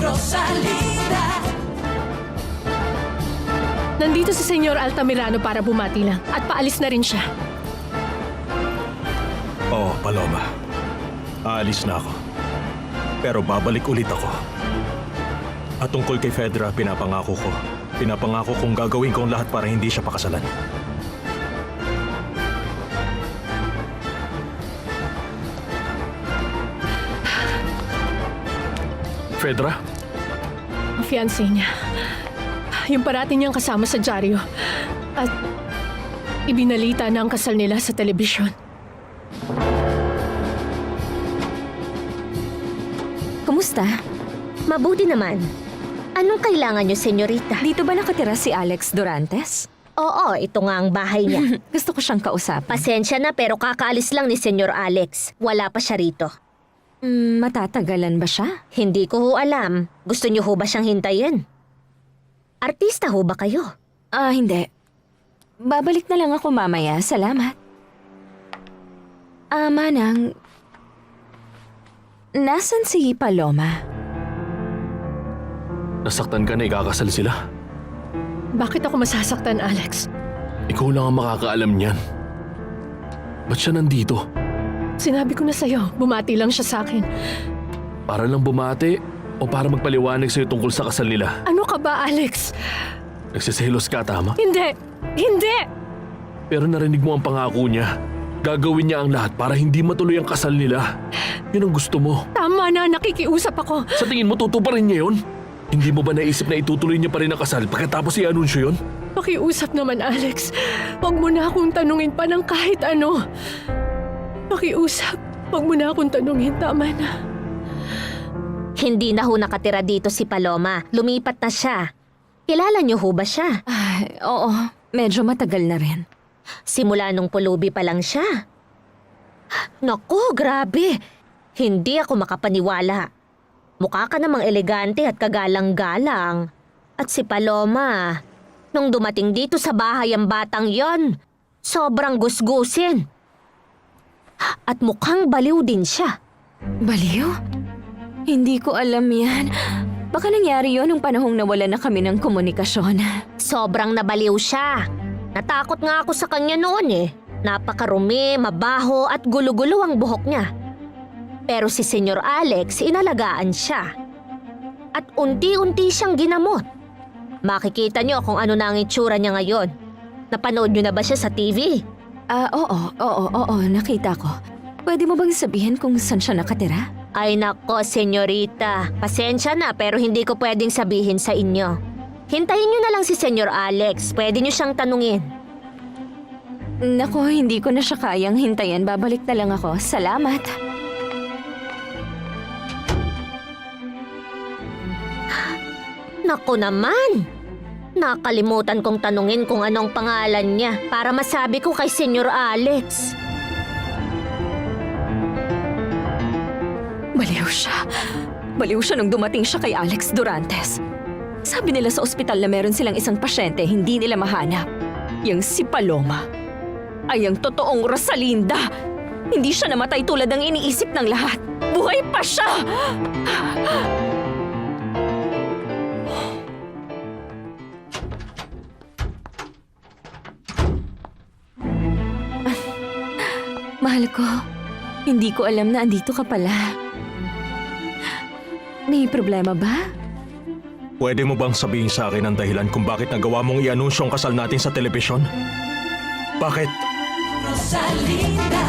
Rosalinda. Nandito si Senyor Altamirano para bumati lang at paalis na rin siya. Oo, Paloma. Aalis na ako. Pero babalik ulit ako. At tungkol kay Fedra, pinapangako kong gagawin ko ang lahat para hindi siya pakasalan. Fedra? Ang fiancé niya. Yung parati niyang kasama sa dyaryo. At ibinalita na ang kasal nila sa telebisyon. Kumusta? Mabuti naman. Anong kailangan niyo, senyorita? Dito ba nakatira si Alex Durantes? Oo, ito nga ang bahay niya. Gusto ko siyang kausapin. Pasensya na pero kakaalis lang ni Senyor Alex. Wala pa siya rito. Matatagalan ba siya? Hindi ko ho alam. Gusto niyo ho ba siyang hintayin? Artista ho ba kayo? Hindi. Babalik na lang ako mamaya. Salamat. Manang, nasan si Paloma? Nasaktan ka na ikakasal sila? Bakit ako masasaktan, Alex? Ikaw lang ang makakaalam niyan. Ba't siya nandito? Sinabi ko na sa'yo, bumati lang siya sa akin. Para lang bumati o para magpaliwanag sa'yo tungkol sa kasal nila? Ano ka ba, Alex? Nagsiselos ka, tama? Hindi! Hindi! Pero narinig mo ang pangako niya. Gagawin niya ang lahat para hindi matuloy ang kasal nila. Yun ang gusto mo. Tama na, nakikiusap ako. Sa tingin mo, tutuparin niya yun? Hindi mo ba naisip na itutuloy niya pa rin ang kasal pagkatapos i-anunsyo yun? Pakiusap naman, Alex. Huwag mo na akong tanungin pa ng kahit ano. Pakiusap. Huwag mo na akong tanungin. Tama na. Hindi na ho nakatira dito si Paloma. Lumipat na siya. Kilala niyo ho ba siya? Oo, medyo matagal na rin. Simula nung pulubi pa lang siya. Naku, grabe. Hindi ako makapaniwala. Mukha ka namang elegante at kagalang-galang. At si Paloma, nung dumating dito sa bahay ang batang yon, sobrang gusgusin. At mukhang baliw din siya. Baliw? Hindi ko alam yan. Baka nangyari yon nung panahong nawala na kami ng komunikasyon. Sobrang nabaliw siya. Natakot nga ako sa kanya noon eh. Napakarumi, mabaho at gulo-gulo ang buhok niya. Pero si Senyor Alex, inalagaan siya. At unti-unti siyang ginamot. Makikita niyo kung ano na ang itsura niya ngayon. Napanood niyo na ba siya sa TV? Oo, nakita ko. Pwede mo bang sabihin kung saan siya nakatira? Ay nako, senyorita. Pasensya na pero hindi ko pwedeng sabihin sa inyo. Hintayin niyo na lang si Senyor Alex. Pwede niyo siyang tanungin. Nako, hindi ko na siya kayang hintayin. Babalik na lang ako. Salamat. Naku naman! Nakalimutan kong tanungin kung anong pangalan niya para masabi ko kay Senyor Alex. Baliw siya. Baliw siya nung dumating siya kay Alex Durantes. Sabi nila sa ospital na meron silang isang pasyente hindi nila mahanap. Yang si Paloma ay ang totoong Rosalinda. Hindi siya namatay tulad ng iniisip ng lahat. Buhay pa siya! Mahal ko, hindi ko alam na andito ka pala. May problema ba? Pwede mo bang sabihin sa akin ang dahilan kung bakit nagawa mong i-anunsyo ang kasal natin sa telebisyon? Bakit? Rosalinda.